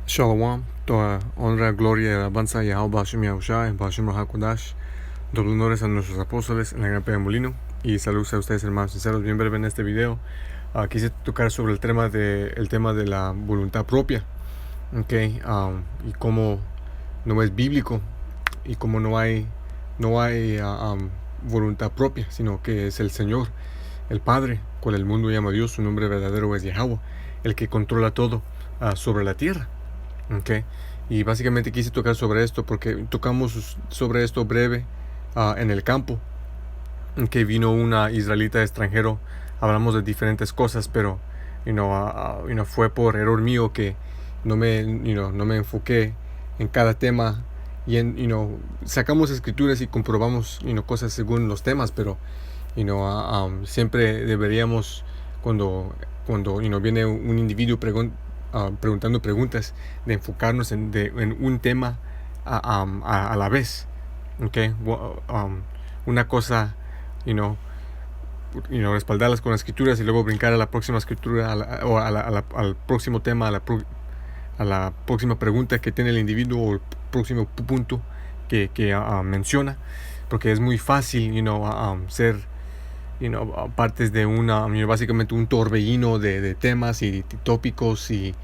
Shalom, toda honra, gloria y alabanza a Yahweh Bashem Yahushua, Bashem Rahakodash, doble honores a nuestros apóstoles en la Gran Pega Molino, y saludos a ustedes, hermanos sinceros. Bien breve en este video, quise tocar sobre el tema de la voluntad propia, y cómo no es bíblico, y cómo no hay voluntad propia, sino que es el Señor, el Padre, cual el mundo llama Dios. Su nombre verdadero es Yahweh, el que controla todo sobre la tierra. Okay. Y básicamente quise tocar sobre esto porque tocamos sobre esto breve en el campo, en que vino una israelita extranjero. Hablamos de diferentes cosas, pero fue por error mío que no me enfoqué en cada tema, y sacamos escrituras y comprobamos cosas según los temas, pero siempre deberíamos, cuando viene un individuo preguntando preguntas, de enfocarnos en un tema a la vez. Okay. Una cosa, respaldarlas con las escrituras y luego brincar a la próxima escritura, al próximo tema, a la próxima pregunta que tiene el individuo, o el próximo punto que menciona, porque es muy fácil ser partes de básicamente un torbellino de temas y tópicos, y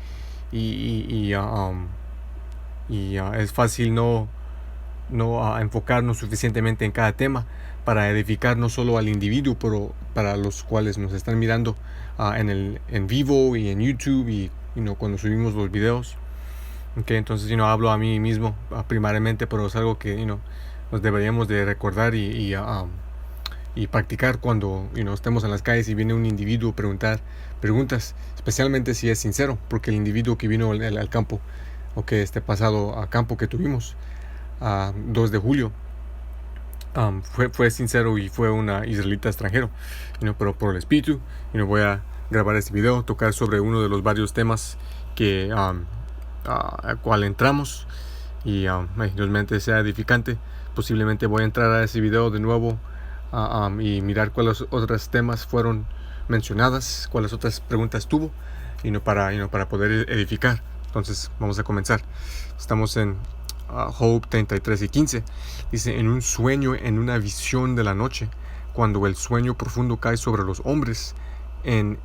es fácil no enfocarnos suficientemente en cada tema para edificar no solo al individuo, pero para los cuales nos están mirando en vivo y en YouTube, y cuando subimos los videos. Entonces hablo a mí mismo primariamente, pero es algo que nos deberíamos de recordar y practicar cuando estemos en las calles y viene un individuo a preguntar preguntas, especialmente si es sincero, porque el individuo que vino al campo, o que este pasado a campo que tuvimos 2 de julio, fue sincero y fue una israelita extranjero, pero por el espíritu. Voy a grabar este video, tocar sobre uno de los varios temas que al cual entramos, y Dios mediante sea edificante. Posiblemente voy a entrar a ese video de nuevo y mirar cuáles otros temas fueron mencionadas, cuáles otras preguntas tuvo, para poder edificar. Entonces vamos a comenzar. Estamos en Job 33 y 15. Dice: en un sueño, en una visión de la noche, cuando el sueño profundo cae sobre los hombres, en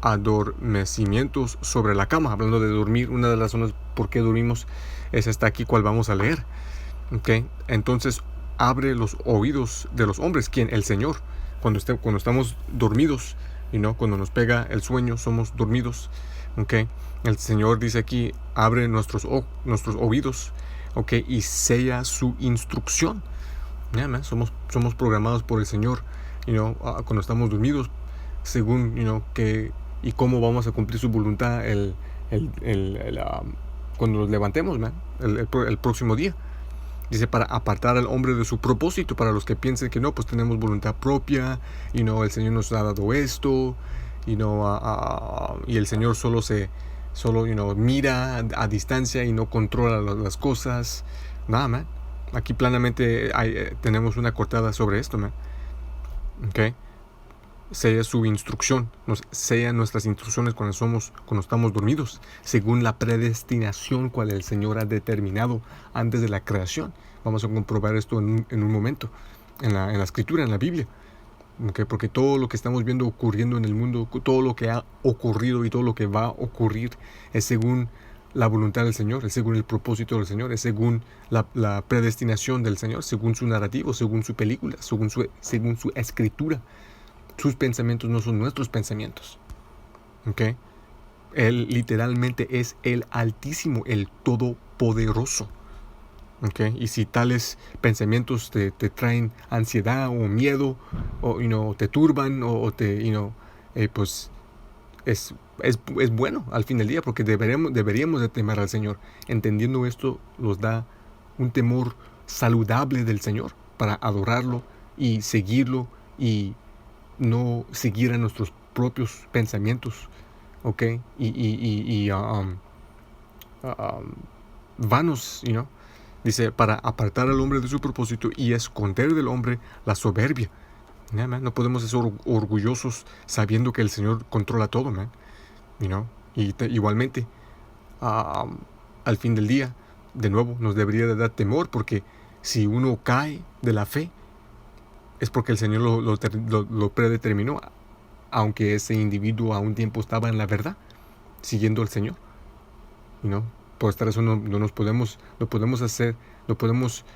adormecimientos sobre la cama. Hablando de dormir, una de las razones por qué dormimos es esta aquí, cual vamos a leer. Entonces abre los oídos de los hombres. ¿Quién? El Señor. Cuando estamos dormidos, cuando nos pega el sueño, somos dormidos. El Señor dice aquí: abre nuestros oídos, y sella su instrucción. Somos programados por el Señor, cuando estamos dormidos, según y cómo vamos a cumplir su voluntad cuando nos levantemos, el próximo día. Dice: para apartar al hombre de su propósito. Para los que piensen que no, pues tenemos voluntad propia, el Señor nos ha dado esto, y el Señor solo mira a distancia y no controla las cosas. Nada, man. Aquí planamente tenemos una cortada sobre esto, man. Sella su instrucción, sella nuestras instrucciones cuando estamos dormidos, según la predestinación cual el Señor ha determinado antes de la creación. Vamos a comprobar esto en un momento, en la escritura, en la Biblia. Porque todo lo que estamos viendo ocurriendo en el mundo, todo lo que ha ocurrido y todo lo que va a ocurrir, es según la voluntad del Señor, es según el propósito del Señor, es según la predestinación del Señor, según su narrativo, según su película, según su escritura. Sus pensamientos no son nuestros pensamientos. Él literalmente es el Altísimo, el Todopoderoso. Y si tales pensamientos te traen ansiedad o miedo, o te turban, o pues es bueno al fin del día, porque deberíamos de temer al Señor. Entendiendo esto, nos da un temor saludable del Señor, para adorarlo y seguirlo, y no seguir a nuestros propios pensamientos, vanos, Dice: para apartar al hombre de su propósito y esconder del hombre la soberbia. No podemos ser orgullosos sabiendo que el Señor controla todo, man. Igualmente, al fin del día, de nuevo, nos debería de dar temor, porque si uno cae de la fe, es porque el Señor lo predeterminó, aunque ese individuo a un tiempo estaba en la verdad, siguiendo al Señor. ¿No? Por esta razón no podemos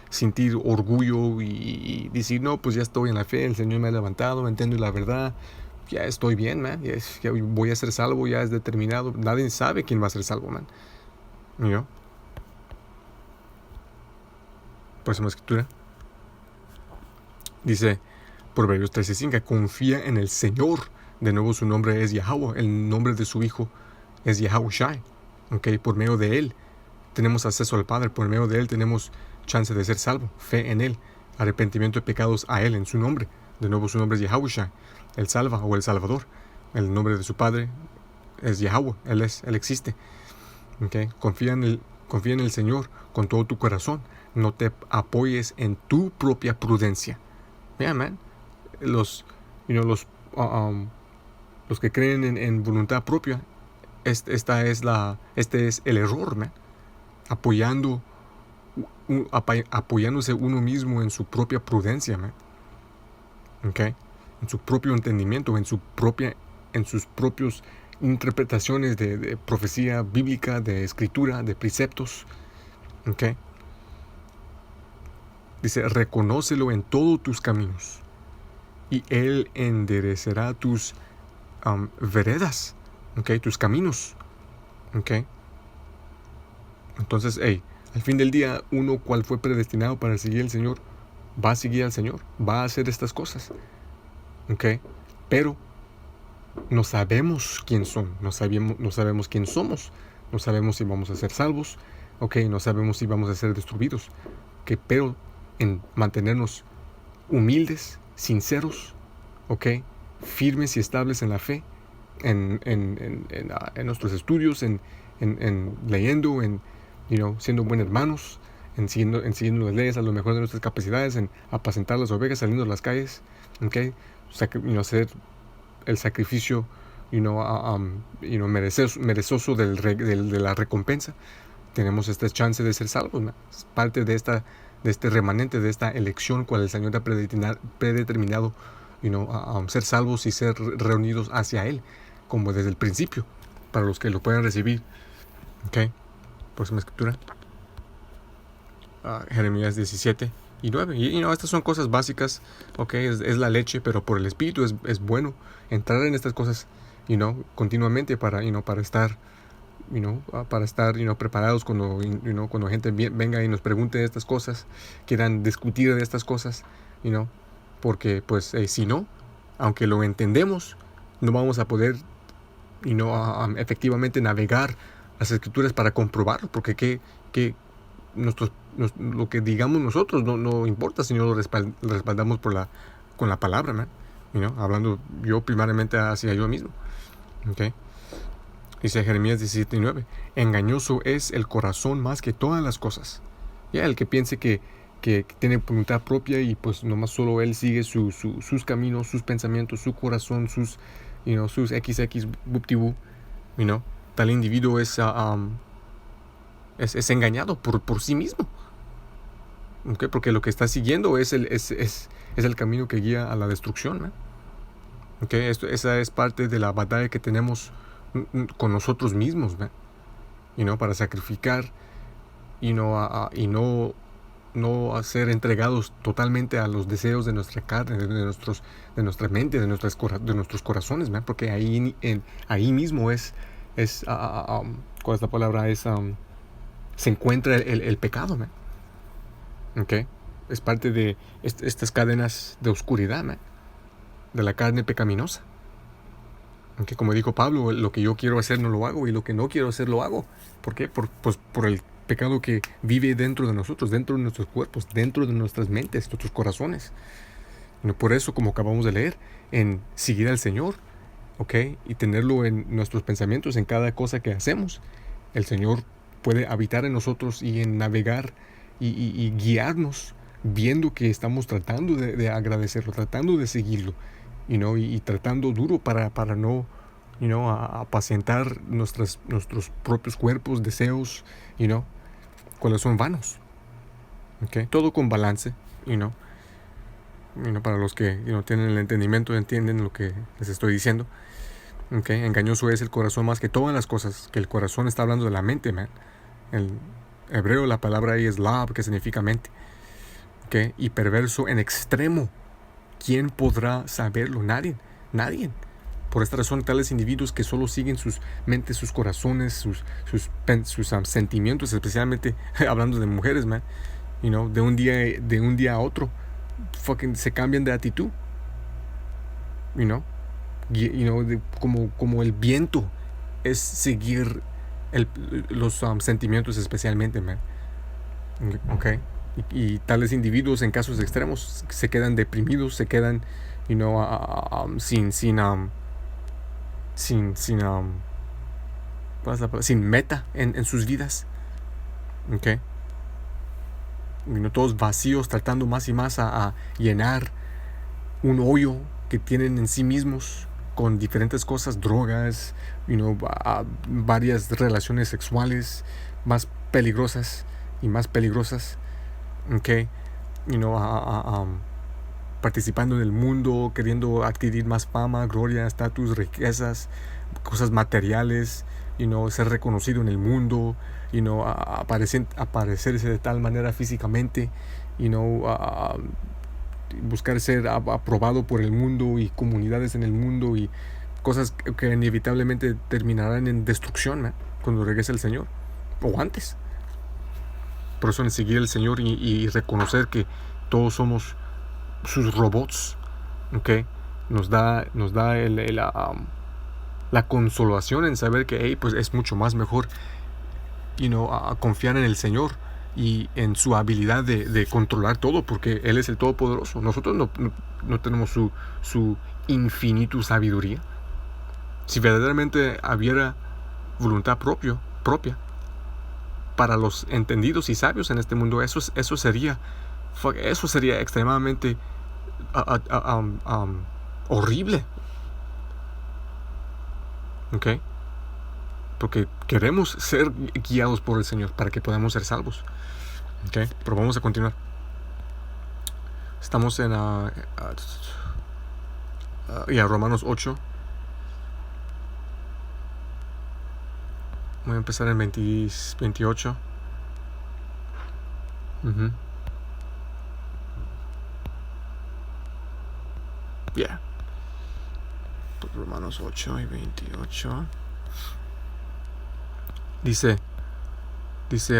sentir orgullo y decir, no, pues ya estoy en la fe, el Señor me ha levantado, entiendo la verdad, ya estoy bien, man, ya voy a ser salvo, ya es determinado. Nadie sabe quién va a ser salvo, man. ¿No? Por eso en la escritura dice, Proverbios 13:5, confía en el Señor. De nuevo su nombre es Yahweh, el nombre de su hijo es Yahushai. Okay, por medio de él tenemos acceso al Padre, por medio de él tenemos chance de ser salvo, fe en él, arrepentimiento de pecados a él, en su nombre. De nuevo su nombre es Yahushua, el salva o el salvador. El nombre de su Padre es Yahweh, él existe. Okay, confía en el Señor con todo tu corazón, no te apoyes en tu propia prudencia. Yeah, man. Los que creen en voluntad propia, este es el error, man. Apoyándose uno mismo en su propia prudencia, man. Okay? En su propio entendimiento, en sus propias interpretaciones de profecía bíblica, de escritura, de preceptos. Okay? Dice, reconócelo en todos tus caminos y él enderezará tus veredas, okay, tus caminos. Okay. Entonces, al fin del día, uno cual fue predestinado para seguir al Señor, va a seguir al Señor, va a hacer estas cosas. Okay. Pero no sabemos quién son, no sabemos quién somos, no sabemos si vamos a ser salvos, okay, no sabemos si vamos a ser destruidos. Okay. Pero en mantenernos humildes, sinceros, okay, firmes y estables en la fe, en nuestros estudios, en leyendo, siendo buenos hermanos, en siguiendo las leyes a lo mejor de nuestras capacidades, en apacentar las ovejas, saliendo a las calles, okay, hacer el sacrificio, merezoso de la recompensa. Tenemos esta chance de ser salvos, ¿no? Es parte de este remanente, de esta elección cual el Señor ha predeterminado, ser salvos y ser reunidos hacia Él, como desde el principio, para los que lo puedan recibir. Okay. Próxima escritura. Jeremías 17:9. Y estas son cosas básicas. Okay. Es la leche, pero por el Espíritu es bueno entrar en estas cosas, continuamente para estar, preparados cuando gente venga y nos pregunte de estas cosas, quieran discutir de estas cosas, porque pues si no, aunque lo entendemos, no vamos a poder efectivamente navegar las escrituras para comprobarlo, porque lo que digamos nosotros no importa si no lo respaldamos con la palabra, ¿no? Hablando yo primariamente hacia yo mismo. Okay. Dice Jeremías 17:9, engañoso es el corazón más que todas las cosas. Ya el que piense que tiene voluntad propia y pues nomás solo él sigue sus caminos, sus pensamientos, su corazón, sus XX buptibú, tal individuo es engañado por sí mismo. Okay, porque lo que está siguiendo es el camino que guía a la destrucción, ¿no? Okay, esa es parte de la batalla que tenemos con nosotros mismos, ¿no? Para sacrificar y no ser entregados totalmente a los deseos de nuestra carne, de nuestra mente, de nuestros corazones, ¿no? Porque ahí mismo ¿cuál es la palabra? Se encuentra el pecado, ¿no? Okay. Es parte de estas cadenas de oscuridad, ¿no? De la carne pecaminosa. Aunque como dijo Pablo, lo que yo quiero hacer no lo hago y lo que no quiero hacer lo hago. ¿Por qué? Por el pecado que vive dentro de nosotros, dentro de nuestros cuerpos, dentro de nuestras mentes, nuestros corazones. Por eso, como acabamos de leer, en seguir al Señor, ¿okay? Y tenerlo en nuestros pensamientos, en cada cosa que hacemos, el Señor puede habitar en nosotros y en navegar y guiarnos, viendo que estamos tratando de agradecerlo, tratando de seguirlo, y tratando duro para no a apacentar nuestros propios cuerpos, deseos, cuáles son vanos. Todo con balance, para los que tienen el entendimiento, entienden lo que les estoy diciendo. Engañoso es el corazón más que todas las cosas, que el corazón está hablando de la mente, man. El hebreo, la palabra ahí es lab, que significa mente. Y perverso en extremo. ¿Quién podrá saberlo? Nadie. Por esta razón, tales individuos que solo siguen sus mentes, sus corazones, sus sentimientos, especialmente hablando de mujeres, man, de un día a otro, se cambian de actitud, como el viento es seguir los sentimientos, especialmente, man. Y tales individuos en casos extremos se quedan deprimidos, se quedan sin meta en sus vidas. Todos vacíos, tratando más y más a llenar un hoyo que tienen en sí mismos con diferentes cosas, drogas, varias relaciones sexuales más peligrosas y más peligrosas, participando en el mundo, queriendo adquirir más fama, gloria, estatus, riquezas, cosas materiales, ser reconocido en el mundo, aparecerse de tal manera físicamente, buscar ser aprobado por el mundo y comunidades en el mundo, y cosas que inevitablemente terminarán en destrucción, ¿no?, cuando regrese el Señor, o antes. Por eso, en seguir al Señor y reconocer que todos somos sus robots, nos da la consolación en saber que pues es mucho más mejor a confiar en el Señor y en su habilidad de controlar todo, porque Él es el Todopoderoso. Nosotros no tenemos su infinita sabiduría. Si verdaderamente hubiera voluntad propia para los entendidos y sabios en este mundo, eso sería extremadamente horrible. Porque queremos ser guiados por el Señor para que podamos ser salvos. Pero vamos a continuar. Estamos en Romanos 8. Voy a empezar en 28. Romanos 8 y 28. Dice, dice,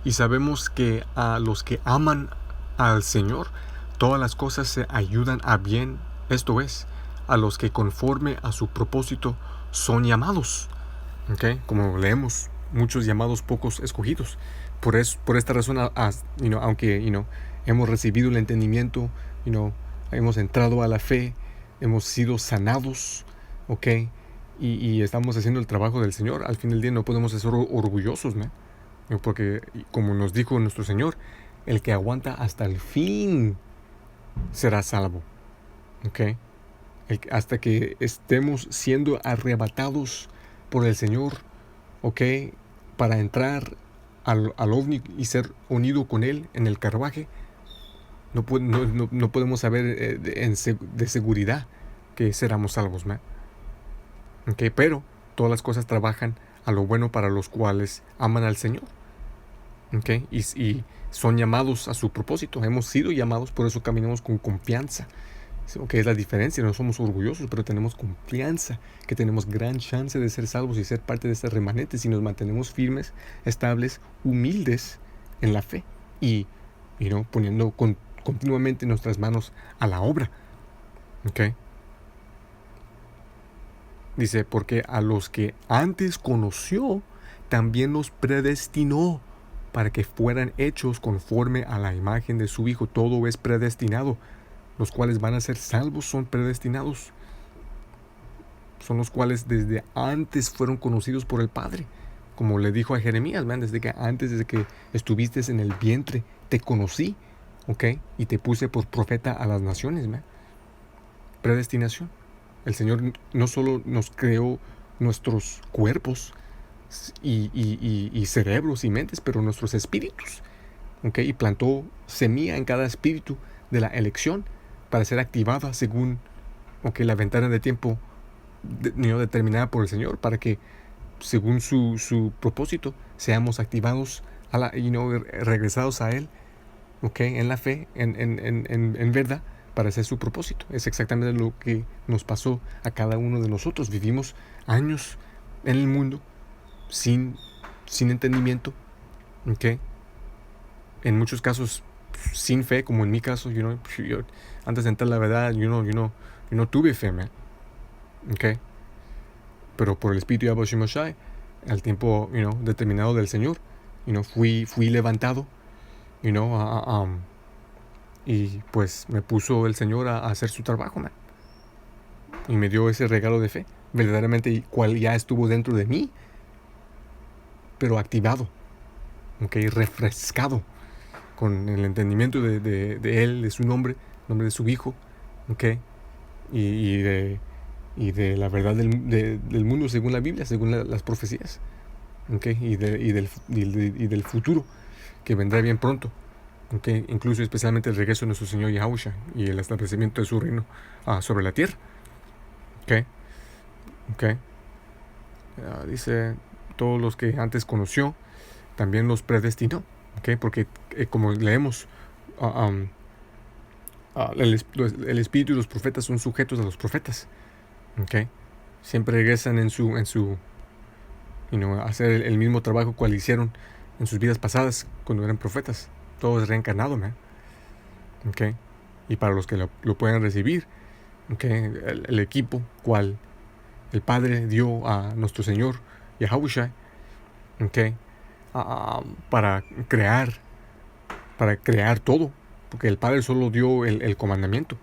y sabemos que a los que aman al Señor, todas las cosas se ayudan a bien, esto es, a los que conforme a su propósito son llamados. Como leemos, muchos llamados, pocos escogidos. Por esta razón, aunque hemos recibido el entendimiento, hemos entrado a la fe, hemos sido sanados, y estamos haciendo el trabajo del Señor, al fin del día no podemos ser orgullosos, ¿no? Porque, como nos dijo nuestro Señor, el que aguanta hasta el fin será salvo. Hasta que estemos siendo arrebatados por el Señor, para entrar al ovni y ser unido con Él en el carruaje, no podemos saber de seguridad que seremos salvos, ¿no? Pero todas las cosas trabajan a lo bueno para los cuales aman al Señor, y son llamados a su propósito. Hemos sido llamados, por eso caminamos con confianza. Es la diferencia, no somos orgullosos, pero tenemos confianza, que tenemos gran chance de ser salvos y ser parte de este remanente si nos mantenemos firmes, estables, humildes en la fe y poniendo continuamente nuestras manos a la obra. Dice, porque a los que antes conoció, también los predestinó para que fueran hechos conforme a la imagen de su Hijo. Todo es predestinado. Los cuales van a ser salvos son predestinados. Son los cuales desde antes fueron conocidos por el Padre. Como le dijo a Jeremías, desde que estuviste en el vientre, te conocí, y te puse por profeta a las naciones, Predestinación. El Señor no solo nos creó nuestros cuerpos y cerebros y mentes, pero nuestros espíritus. ¿Okay? Y plantó semilla en cada espíritu de la elección para ser activada según la ventana de tiempo determinada por el Señor, para que según su propósito seamos activados regresados a Él, en la fe, en verdad, para hacer su propósito. Es exactamente lo que nos pasó a cada uno de nosotros. Vivimos años en el mundo sin entendimiento, en muchos casos sin fe, como en mi caso. Yo, antes de entrar a la verdad, yo no tuve fe, man. Pero por el Espíritu de Abba Shimashai, al tiempo determinado del Señor, fui levantado, y pues me puso el Señor a hacer su trabajo, man. Y me dio ese regalo de fe, verdaderamente, cual ya estuvo dentro de mí, pero activado, refrescado, con el entendimiento de Él, de su nombre de su Hijo, y de la verdad del mundo según la Biblia, según las profecías, y del futuro que vendrá bien pronto, incluso especialmente el regreso de nuestro Señor Yahushua y el establecimiento de su reino sobre la tierra. Dice, todos los que antes conoció también los predestinó, porque como leemos, el Espíritu y los profetas son sujetos a los profetas. Siempre regresan en su a hacer el mismo trabajo cual hicieron en sus vidas pasadas cuando eran profetas. Todo es reencarnado, man. Y para los que lo puedan recibir, el equipo cual el Padre dio a nuestro Señor Yahushua, para crear todo, porque el Padre solo dio el comandamiento.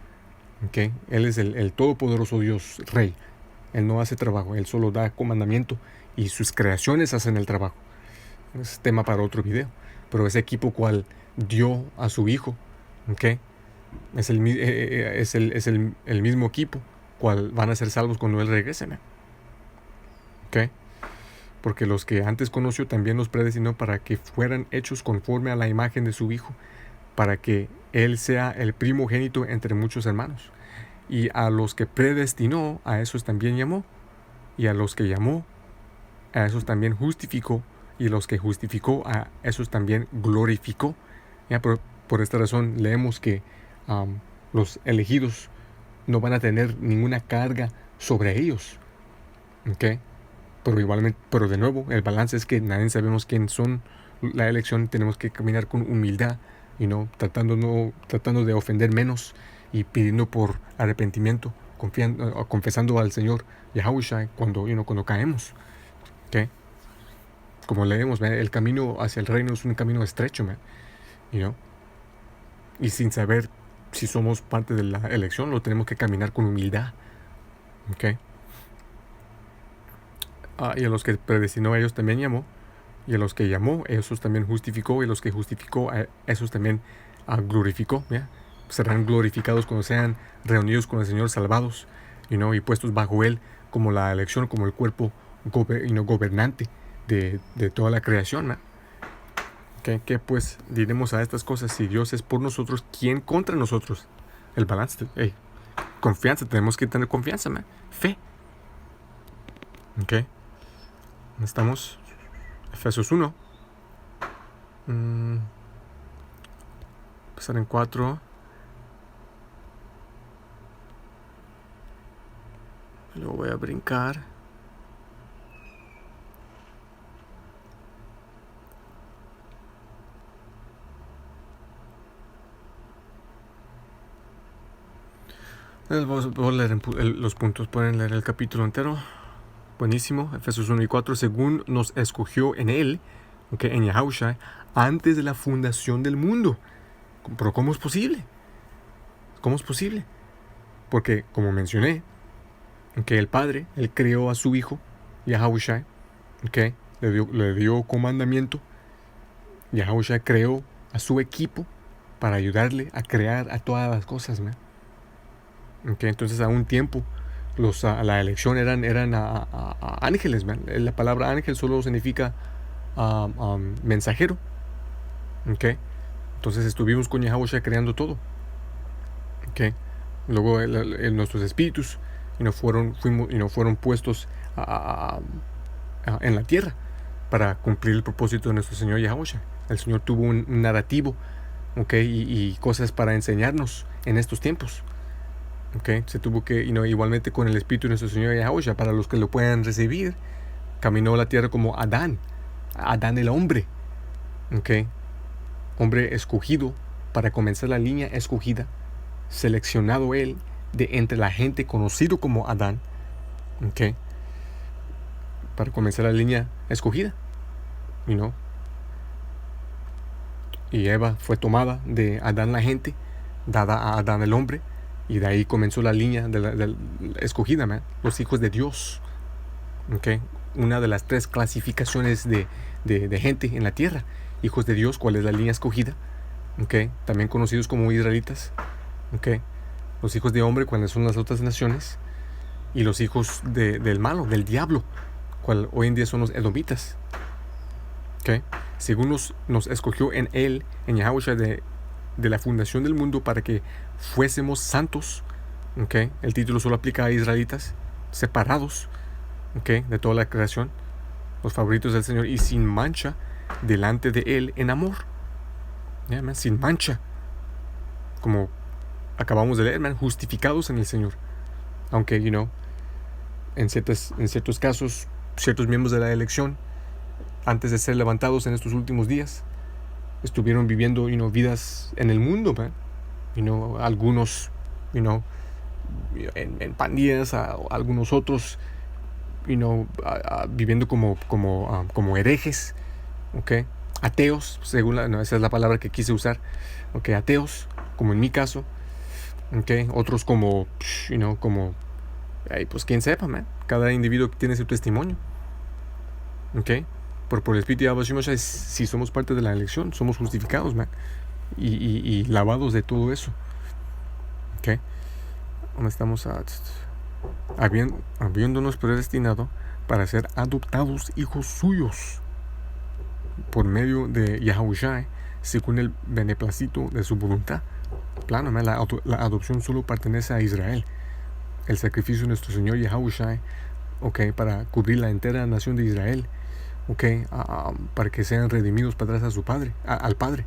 Él es el todopoderoso Dios Rey. Él no hace trabajo, Él solo da comandamiento y sus creaciones hacen el trabajo. Es tema para otro video. Pero ese equipo cual dio a su Hijo, es el mismo equipo cual van a ser salvos cuando Él regrese. Porque los que antes conoció también los predestinó para que fueran hechos conforme a la imagen de su Hijo, para que Él sea el primogénito entre muchos hermanos. Y a los que predestinó, a esos también llamó. Y a los que llamó, a esos también justificó. Y a los que justificó, a esos también glorificó. Por esta razón leemos que los elegidos no van a tener ninguna carga sobre ellos. Pero igualmente, pero de nuevo, el balance es que nadie sabemos quién son la elección. Tenemos que caminar con humildad, tratando de ofender menos y pidiendo por arrepentimiento, confesando al Señor Yahushua cuando caemos. Como leemos, el camino hacia el reino es un camino estrecho, man. Y sin saber si somos parte de la elección, lo tenemos que caminar con humildad. Y a los que predestinó, a ellos también llamó. Y a los que llamó, esos también justificó. Y a los que justificó, a esos también glorificó. Serán glorificados cuando sean reunidos con el Señor, salvados, y puestos bajo Él como la elección, como el cuerpo gobernante de toda la creación. ¿Qué pues diremos a estas cosas? Si Dios es por nosotros, ¿quién contra nosotros? El balance. Confianza, tenemos que tener confianza, fe. ¿Dónde estamos? Efesios 1. Empezar en 4. Luego voy a brincar. Voy a leer los puntos. Pueden leer el capítulo entero. Buenísimo. Efesios 1 y 4. Según nos escogió en Él, en Yahushua, antes de la fundación del mundo. Pero ¿cómo es posible? ¿Cómo es posible? Porque, como mencioné, el Padre, Él creó a su Hijo, Yahushua, le dio comandamiento. Yahushua creó a su equipo para ayudarle a crear a todas las cosas, entonces a un tiempo La elección eran a ángeles, man. La palabra ángel solo significa mensajero. Okay. Entonces estuvimos con Yahushua creando todo. Okay. Luego nuestros espíritus fueron puestos en la tierra para cumplir el propósito de nuestro Señor Yahushua. El Señor tuvo un narrativo, y cosas para enseñarnos en estos tiempos. Se tuvo que, igualmente con el espíritu de nuestro Señor Yahushua, para los que lo puedan recibir, caminó la tierra como Adán el hombre, hombre escogido para comenzar la línea escogida, seleccionado él de entre la gente conocido como Adán, para comenzar la línea escogida, y Eva fue tomada de Adán la gente, dada a Adán el hombre, y de ahí comenzó la línea de la escogida, man, los hijos de Dios. Una de las 3 clasificaciones de gente en la tierra: hijos de Dios, ¿cuál es la línea escogida? También conocidos como israelitas. Los hijos de hombre, cuáles son las otras naciones, y los hijos del malo, del diablo, cual hoy en día son los edomitas. Según nos escogió en él, en Yahushua, de la fundación del mundo, para que fuésemos santos. El título solo aplica a israelitas, separados, de toda la creación, los favoritos del Señor, y sin mancha delante de él en amor. Sin mancha, como acabamos de leer, justificados en el Señor. Aunque, en ciertos casos, ciertos miembros de la elección, antes de ser levantados en estos últimos días, estuvieron viviendo, vidas en el mundo, algunos, en pandillas, algunos otros, viviendo como herejes, ateos, esa es la palabra que quise usar, ateos, como en mi caso, otros como, pues quien sepa, cada individuo tiene su testimonio, por el Espíritu de Abba Shimosha, si somos parte de la elección, somos justificados, y lavados de todo eso. Donde estamos habiéndonos predestinado para ser adoptados hijos suyos por medio de Yahushua, según el beneplácito de su voluntad. Plano, la adopción solo pertenece a Israel. El sacrificio de nuestro Señor Yahushua, para cubrir la entera nación de Israel, para que sean redimidos para atrás a su Padre, al Padre,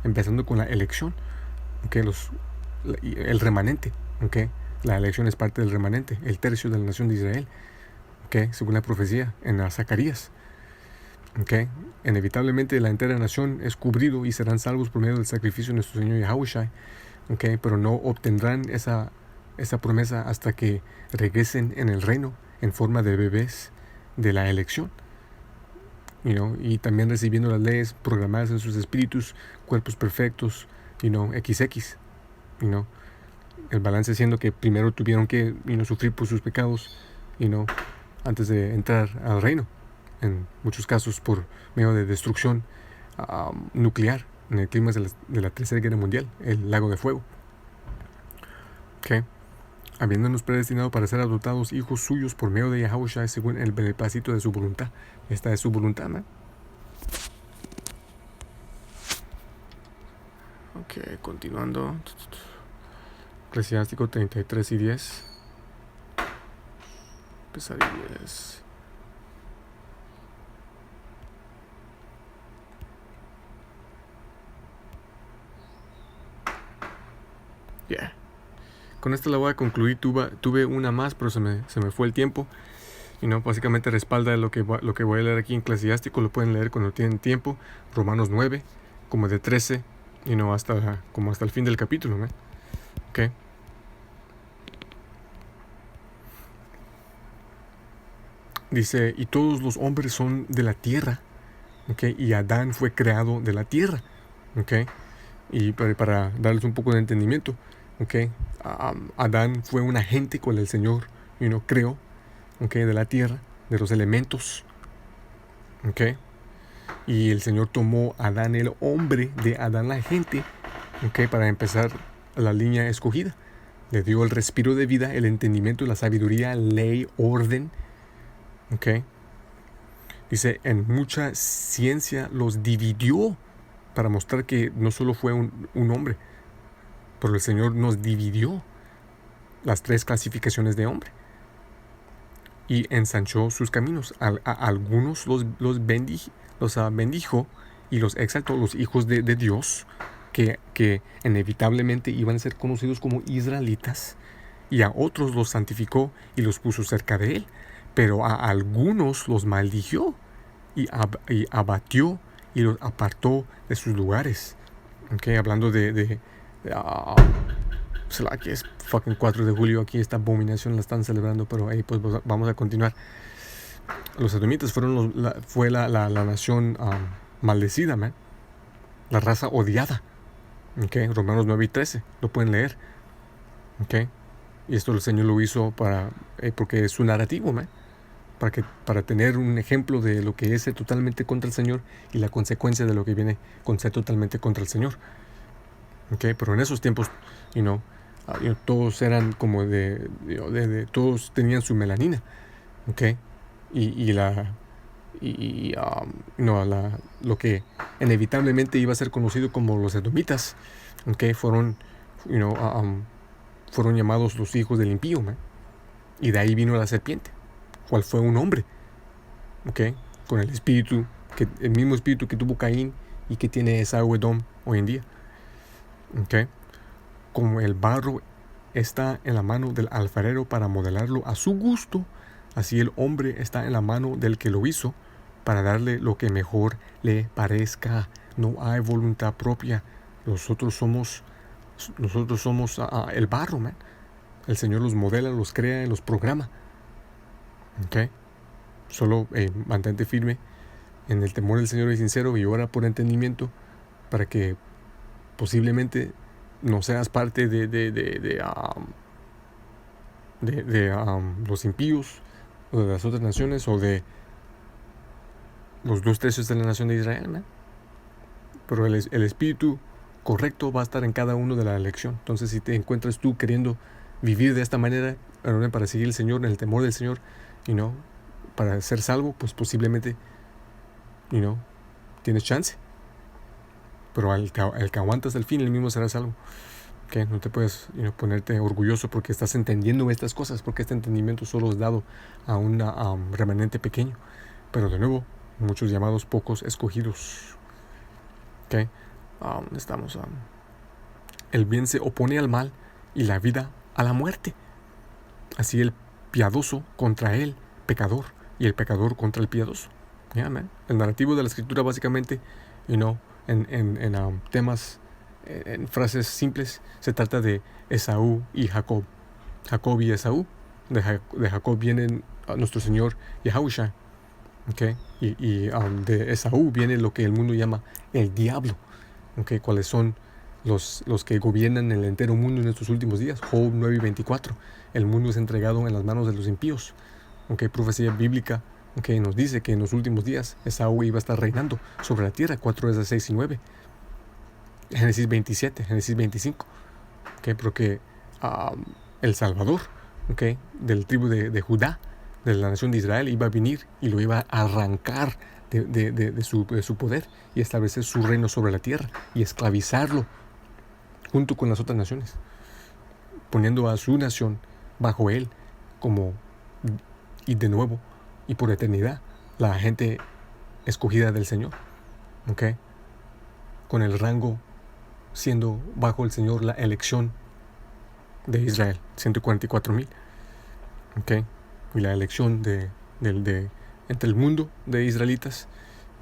empezando con la elección, el remanente, la elección es parte del remanente, el tercio de la nación de Israel, según la profecía en Zacarías. Inevitablemente la entera nación es cubrido y serán salvos por medio del sacrificio de nuestro Señor Yahushua, pero no obtendrán esa promesa hasta que regresen en el reino en forma de bebés de la elección, y también recibiendo las leyes programadas en sus espíritus, cuerpos perfectos, XX, el balance siendo que primero tuvieron que sufrir por sus pecados, antes de entrar al reino, en muchos casos por medio de destrucción nuclear en el clima de la Tercera Guerra Mundial, el lago de fuego. Habiéndonos predestinado para ser adoptados hijos suyos por medio de Yahushua, según el beneplácito de su voluntad. Esta es su voluntad, ¿no? Continuando. Eclesiástico 33 y 10. Pesadillas. Con esta la voy a concluir. Tuve una más, pero se me fue el tiempo. Básicamente respalda lo que voy a leer aquí en Eclesiástico. Lo pueden leer cuando tienen tiempo. Romanos 9, como de 13, hasta el fin del capítulo, ¿no? Dice, y todos los hombres son de la tierra, y Adán fue creado de la tierra, y para darles un poco de entendimiento, Adán fue un agente con el Señor, creó, de la tierra, de los elementos, y el Señor tomó a Adán el hombre de Adán la gente, para empezar la línea escogida, Le dio el respiro de vida, el entendimiento, la sabiduría, ley, orden. ¿Ok? Dice, en mucha ciencia los dividió para mostrar que no solo fue un hombre, pero el Señor nos dividió las 3 clasificaciones de hombre y ensanchó sus caminos. A algunos los bendijo y los exaltó, los hijos de Dios, que inevitablemente iban a ser conocidos como israelitas, y a otros los santificó y los puso cerca de él, pero a algunos los maldijo y abatió y los apartó de sus lugares. Okay, hablando que es fucking 4 de julio, aquí esta abominación la están celebrando, pero ahí pues vamos a continuar. Los edomitas fue la nación maldecida, man. La raza odiada. Okay, Romanos 9 y 13, lo pueden leer. Okay, y esto el Señor lo hizo porque es su narrativo, man. Para tener un ejemplo de lo que es ser totalmente contra el Señor y la consecuencia de lo que viene con ser totalmente contra el Señor. Okay, pero en esos tiempos, todos eran como todos tenían su melanina. Okay, lo que inevitablemente iba a ser conocido como los edomitas, okay, fueron llamados los hijos del impío, man. Y de ahí vino la serpiente, cual fue un hombre, okay, con el mismo espíritu que tuvo Caín y que tiene Esaú Edom hoy en día. Okay. Como el barro está en la mano del alfarero para modelarlo a su gusto, así el hombre está en la mano del que lo hizo para darle lo que mejor le parezca. No hay voluntad propia. Nosotros somos el barro, man. El Señor los modela, los crea y los programa. Okay. Solo mantente firme en el temor del Señor y sincero, y ora por entendimiento para que posiblemente no seas parte de los impíos o de las otras naciones o de los 2/3 de la nación de Israel, ¿no? Pero el espíritu correcto va a estar en cada uno de la elección. Entonces, si te encuentras tú queriendo vivir de esta manera para seguir al Señor, en el temor del Señor, para ser salvo, pues posiblemente tienes chance. Pero al que aguantas al fin, el mismo será salvo. Okay, no te puedes ponerte orgulloso porque estás entendiendo estas cosas, porque este entendimiento solo es dado a un remanente pequeño. Pero de nuevo, muchos llamados, pocos escogidos. Okay. Estamos. El bien se opone al mal y la vida a la muerte. Así el piadoso contra el pecador y el pecador contra el piadoso. Yeah, man. El narrativo de la escritura básicamente, en temas, en frases simples, se trata de Esaú y Jacob. Jacob y Esaú. De Jacob vienen nuestro Señor Yahushua. Okay. Y de Esaú viene lo que el mundo llama el diablo. Okay. ¿Cuáles son los que gobiernan el entero mundo en estos últimos días? Job 9 y 24. El mundo es entregado en las manos de los impíos. Okay. Profecía bíblica, okay, nos dice que en los últimos días Esaú iba a estar reinando sobre la tierra. 4 6 y 9. Génesis 27, Génesis 25. Okay. Porque el Salvador, okay, del tribu de Judá, de la nación de Israel, iba a venir y lo iba a arrancar de su poder y establecer su reino sobre la tierra y esclavizarlo junto con las otras naciones, poniendo a su nación bajo él y de nuevo y por eternidad la gente escogida del Señor, okay, con el rango siendo bajo el Señor la elección de Israel, 144,000, okay, y la elección entre el mundo de israelitas,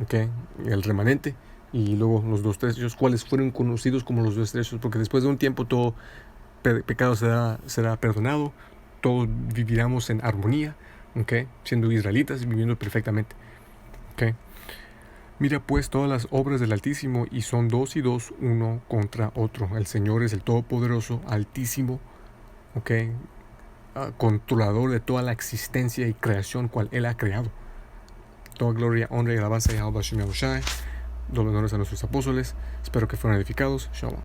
okay, el remanente, y luego los 2/3, cuales fueron conocidos como los 2/3, porque después de un tiempo todo pecado será perdonado, todos viviremos en armonía, okay, siendo israelitas, viviendo perfectamente. Okay. Mira pues todas las obras del Altísimo, y son 2 y 2, uno contra otro. El Señor es el Todopoderoso, Altísimo, okay, controlador de toda la existencia y creación cual Él ha creado. Toda gloria, honra y alabanza a Yahweh Hashem Yahushai. Doble honores a nuestros apóstoles. Espero que fueran edificados. Shalom.